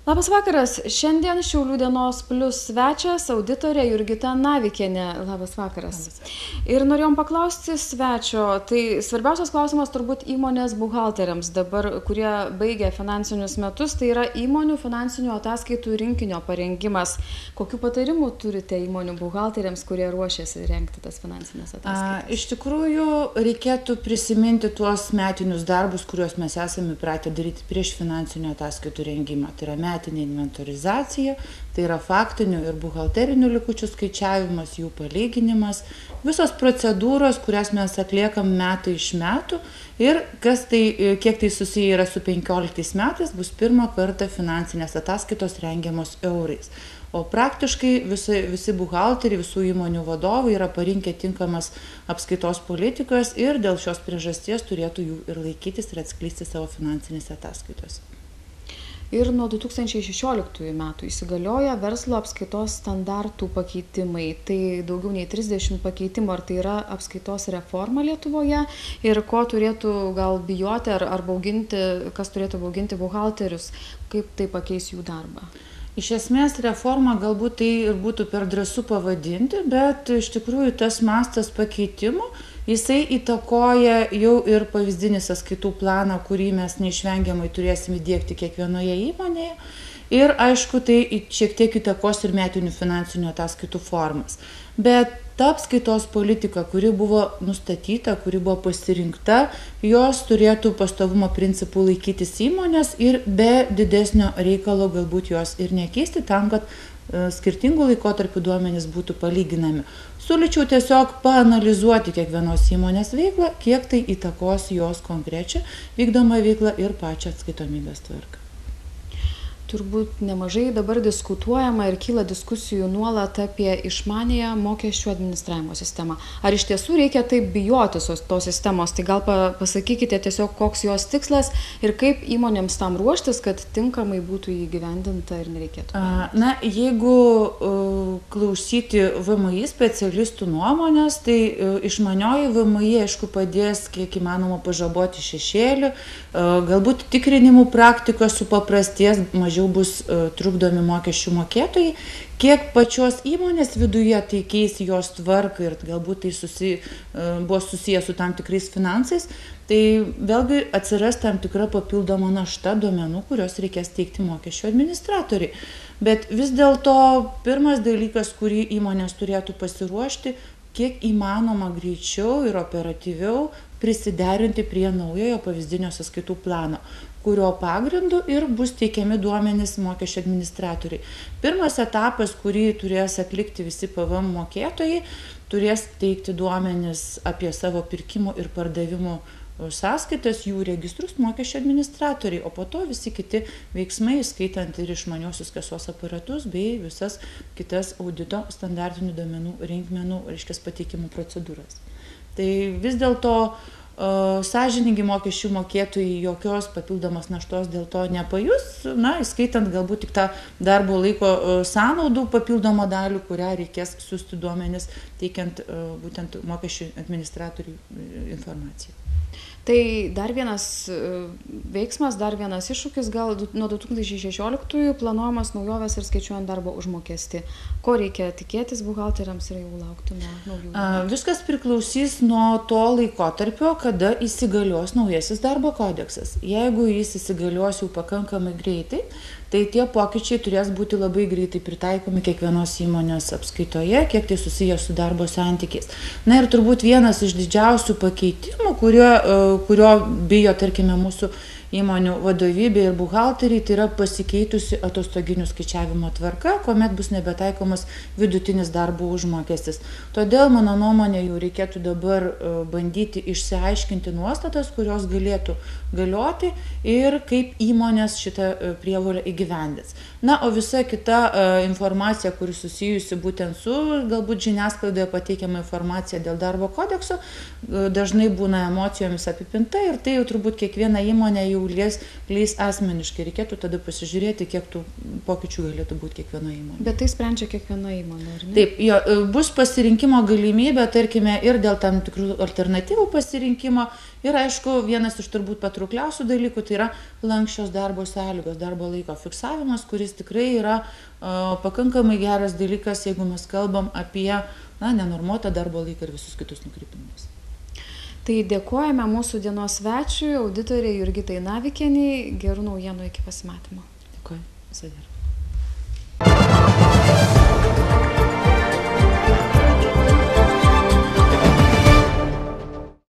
Labas vakaras. Šiandien Šiaulių dienos plus svečias auditorė Jurgita Navikienė. Labas vakaras. Ir norėjom paklausti svečio, tai svarbiausias klausimas turbūt įmonės buhalteriams dabar, kurie baigia finansinius metus, tai yra įmonių finansinių ataskaitų rinkinio parengimas. Kokių patarimų turite įmonių buhalteriams, kurie ruošiasi rengti tas finansinės ataskaitas? Iš tikrųjų, reikėtų prisiminti tuos metinius darbus, kuriuos mes esame įpratę daryti prieš finansinių ataskaitų rengimą. Tai yra metinė inventorizacija, tai yra faktinių ir buhalterinių likučių skaičiavimas, jų palyginimas, visos procedūros, kurias mes atliekam metai iš metų ir kiek tai susiję yra su 15 metais, bus pirmą kartą finansinės ataskaitos rengiamos eurais. O praktiškai visi buhalteriai, visų įmonių vadovai yra parinkę tinkamas apskaitos politikas ir dėl šios priežasties turėtų jų ir laikytis ir atskleisti savo finansinėse ataskaitose. Ir nuo 2016 metų įsigalioja verslo apskaitos standartų pakeitimai. Tai daugiau nei 30 pakeitimų. Ar tai yra apskaitos reforma Lietuvoje? Ir ko turėtų gal bijoti ar bauginti, kas turėtų bauginti buhalterius? Kaip tai pakeis jų darbą? Iš esmės reforma galbūt tai ir būtų per drąsu pavadinti, bet iš tikrųjų tas mastas pakeitimų, jisai įtakoja jau ir pavyzdinį sąskaitų planą, kurį mes neišvengiamai turėsime įdiegti kiekvienoje įmonėje. Ir aišku, tai šiek tiek įtakos ir metinių finansinių ataskaitų formas. Bet ta apskaitos politika, kuri buvo nustatyta, kuri buvo pasirinkta, jos turėtų pastovumo principų laikytis įmonės ir be didesnio reikalo galbūt jos ir nekeisti tam, kad skirtingų laikotarpių duomenys būtų palyginami. Siūlyčiau tiesiog paanalizuoti kiekvienos įmonės veiklą, kiek tai įtakos jos konkrečią vykdomą veiklą ir pačią atskaitomybės tvarką. Turbūt nemažai dabar diskutuojama ir kyla diskusijų nuolat apie išmanėją mokesčių administravimo sistemą. Ar iš tiesų reikia taip bijoti tos sistemos? Tai gal pasakykite tiesiog, koks jos tikslas ir kaip įmonėms tam ruoštis, kad tinkamai būtų įgyvendinta ir nereikėtų? Jeigu klausyti VMI specialistų nuomonės, tai išmanioji VMI, aišku, padės kiek įmanoma pažaboti šešėlį, galbūt tikrinimų praktikos supaprastės, mažiau bus trukdomi mokesčių mokėtojai, kiek pačios įmonės viduje tai keis jos tvarką ir galbūt tai buvo susiję su tam tikrais finansais, tai vėlgi atsiras tam tikra papildoma našta duomenų, kurios reikės teikti mokesčių administratoriai. Bet vis dėlto pirmas dalykas, kurį įmonės turėtų pasiruošti, kiek įmanoma greičiau ir operatyviau prisiderinti prie naujojo pavyzdinio sąskaitų plano, kurio pagrindu ir bus teikiami duomenys mokesčių administratoriai. Pirmas etapas, kurį turės atlikti visi PVM mokėtojai, turės teikti duomenys apie savo pirkimų ir pardavimų sąskaitas, jų registrus mokesčių administratoriai, o po to visi kiti veiksmai, skaitant ir išmaniosius kasos aparatus bei visas kitas audito standartinių duomenų rinkmenų, pateikimų procedūras. Tai vis dėlto sąžiningi mokesčių mokėtojai jokios papildomos naštos dėl to nepajus, įskaitant galbūt tik tą darbo laiko sąnaudų papildomą dalį, kurią reikės siųsti duomenis, teikiant būtent mokesčių administratorių informaciją. Tai dar vienas veiksmas, dar vienas iššūkis, gal nuo 2016 planuojamas naujovės ir skaičiuojant darbo užmokestį. Ko reikia tikėtis buhalteriams ir jau laukti naujų? Viskas priklausys nuo to laikotarpio, kada įsigalios naujasis darbo kodeksas. Jeigu jis įsigalios jau pakankamai greitai, tai tie pokyčiai turės būti labai greitai pritaikomi kiekvienos įmonės apskaitoje, kiek tai susiję su darbo santykiais. Na ir turbūt vienas iš didžiausių pakeitimų, kurio bijo, tarkime, mūsų įmonių vadovybė ir buhalteriai, tai yra pasikeitusi atostoginių skaičiavimo tvarka, kuomet bus nebetaikomas vidutinis darbo užmokestis. Todėl, mano nuomonė, jau reikėtų dabar bandyti išsiaiškinti nuostatas, kurios galėtų galioti ir kaip įmonės šitą prievolę įgyvendins. Na, o visa kita informacija, kuri susijusi būtent su galbūt žiniasklaidoje pateikiama informacija dėl darbo kodekso, dažnai būna emocijomis apipinta ir tai jau turbūt kiekviena įmonė jau leis asmeniškai. Reikėtų tada pasižiūrėti, kiek tų pokyčių galėtų būti kiekvienoje įmonėje. Bet tai sprendžia kiekviena įmonė, ar ne? Taip, bus pasirinkimo galimybė, tarkime, ir dėl tam tikrų alternatyvų pasirinkimo. Ir aišku, vienas iš turbūt patraukliausių dalykų tai yra lanksčios darbo sąlygos, darbo laiko fiksavimas, kuris tikrai yra pakankamai geras dalykas, jeigu mes kalbam apie nenormuotą darbo laiką ir visus kitus nukrypimus. Tai dėkojame mūsų dienos svečiui, auditoriai Jurgitai Navikienei. Gerų naujienų iki pasimatymo. Dėkoju. Viso gero.